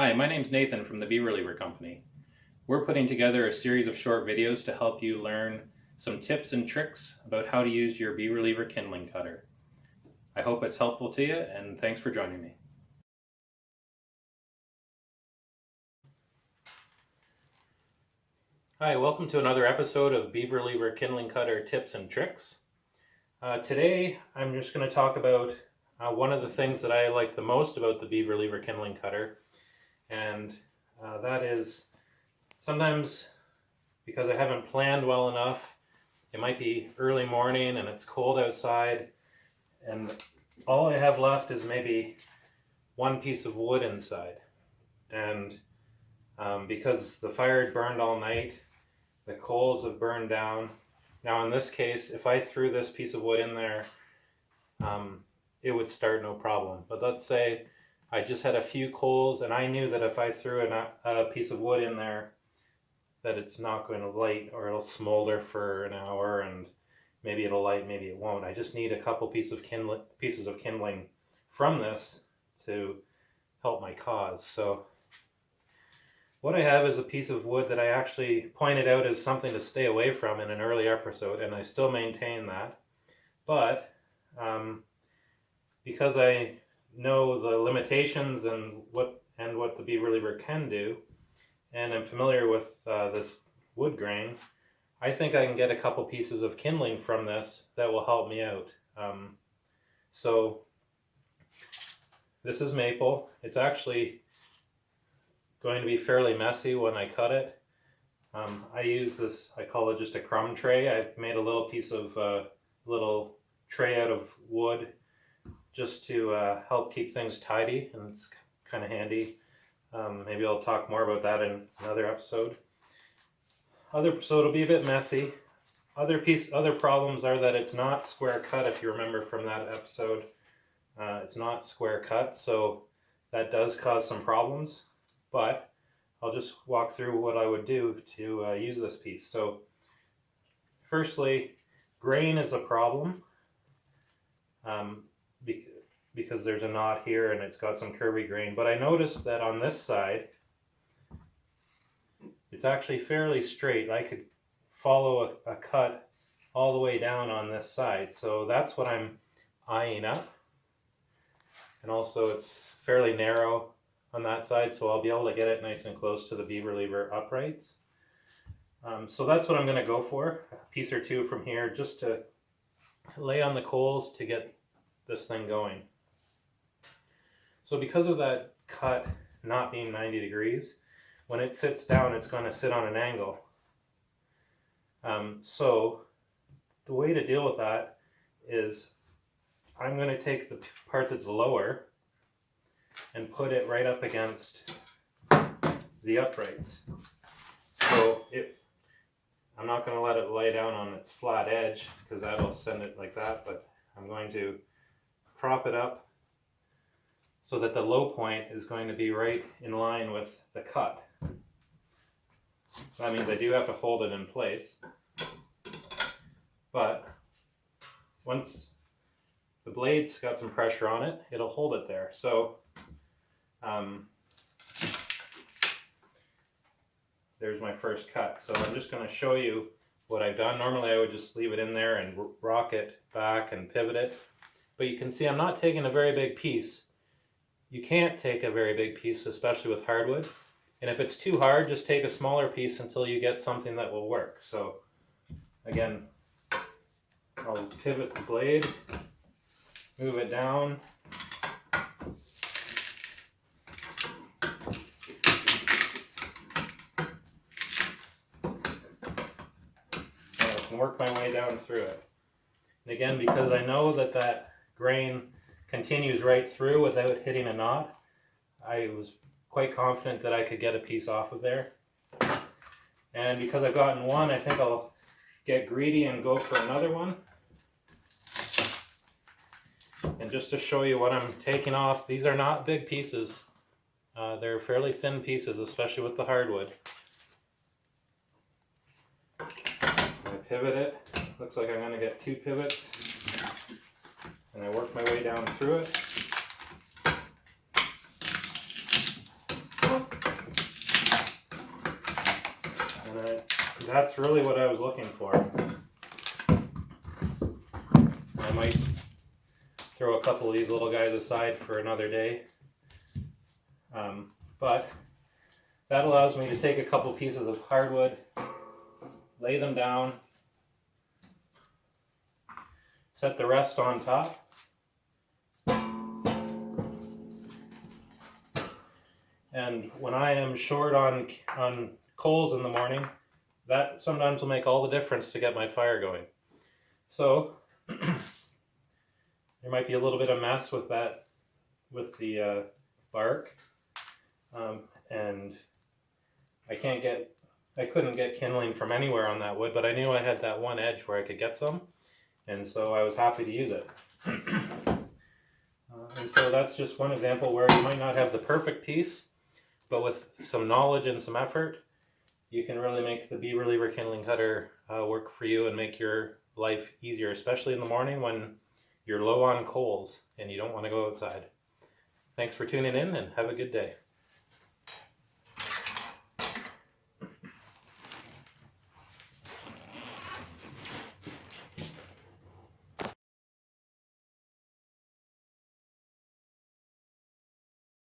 Hi, my name's Nathan from the Bee Reliever Company. We're putting together a series of short videos to help you learn some tips and tricks about how to use your Bee Reliever kindling cutter. I hope it's helpful to you, and thanks for joining me. Hi, welcome to another episode of Bee Reliever Kindling Cutter Tips and Tricks. Today I'm just going to talk about one of the things that I like the most about the Bee Reliever Kindling Cutter, and that is sometimes because I haven't planned well enough. It might be early morning and it's cold outside, and all I have left is maybe one piece of wood inside. And because the fire had burned all night, the coals have burned down. Now in this case, if I threw this piece of wood in there, it would start no problem. But let's say I just had a few coals and I knew that if I threw a piece of wood in there, that it's not going to light, or it'll smolder for an hour and maybe it'll light, maybe it won't. I just need a couple pieces of kindling from this to help my cause. So what I have is a piece of wood that I actually pointed out as something to stay away from in an early episode, and I still maintain that. But because I know the limitations and what the Bee Reliever can do, and I'm familiar with this wood grain, I think I can get a couple pieces of kindling from this that will help me out. So this is maple. It's actually going to be fairly messy when I cut it. I use this, I call it just a crumb tray. I've made a little piece of little tray out of wood just to help keep things tidy, and it's kind of handy. Maybe I'll talk more about that in another episode. So it'll be a bit messy. Other problems are that it's not square cut. If you remember from that episode, it's not square cut, so that does cause some problems. But I'll just walk through what I would do to use this piece. So firstly, grain is a problem because there's a knot here and it's got some curvy grain. But I noticed that on this side, it's actually fairly straight. I could follow a cut all the way down on this side. So that's what I'm eyeing up. And also it's fairly narrow on that side, so I'll be able to get it nice and close to the Bee Reliever uprights. So that's what I'm going to go for, a piece or two from here, just to lay on the coals to get this thing going. So because of that cut not being 90 degrees, when it sits down, it's going to sit on an angle. So the way to deal with that is I'm going to take the part that's lower and put it right up against the uprights. So I'm not going to let it lay down on its flat edge because that'll send it like that, but I'm going to prop it up so that the low point is going to be right in line with the cut. That means I do have to hold it in place, but once the blade's got some pressure on it, it'll hold it there. So there's my first cut. So I'm just going to show you what I've done. Normally I would just leave it in there and rock it back and pivot it, but you can see I'm not taking a very big piece. You can't take a very big piece, especially with hardwood. And if it's too hard, just take a smaller piece until you get something that will work. So again, I'll pivot the blade, move it down. I can work my way down through it. And again, because I know that that grain continues right through without hitting a knot, I was quite confident that I could get a piece off of there. And because I've gotten one, I think I'll get greedy and go for another one. And just to show you what I'm taking off, these are not big pieces. They're fairly thin pieces, especially with the hardwood. I pivot it. Looks like I'm going to get 2 pivots. And I work my way down through it. that's really what I was looking for. I might throw a couple of these little guys aside for another day. But that allows me to take a couple pieces of hardwood, lay them down, set the rest on top, and when I am short on coals in the morning, that sometimes will make all the difference to get my fire going. So there might be a little bit of mess with that, with the bark, and I couldn't get kindling from anywhere on that wood, but I knew I had that one edge where I could get some, and so I was happy to use it. And so that's just one example where you might not have the perfect piece, but with some knowledge and some effort, you can really make the Beaver Lever kindling cutter work for you and make your life easier, especially in the morning when you're low on coals and you don't want to go outside. Thanks for tuning in and have a good day.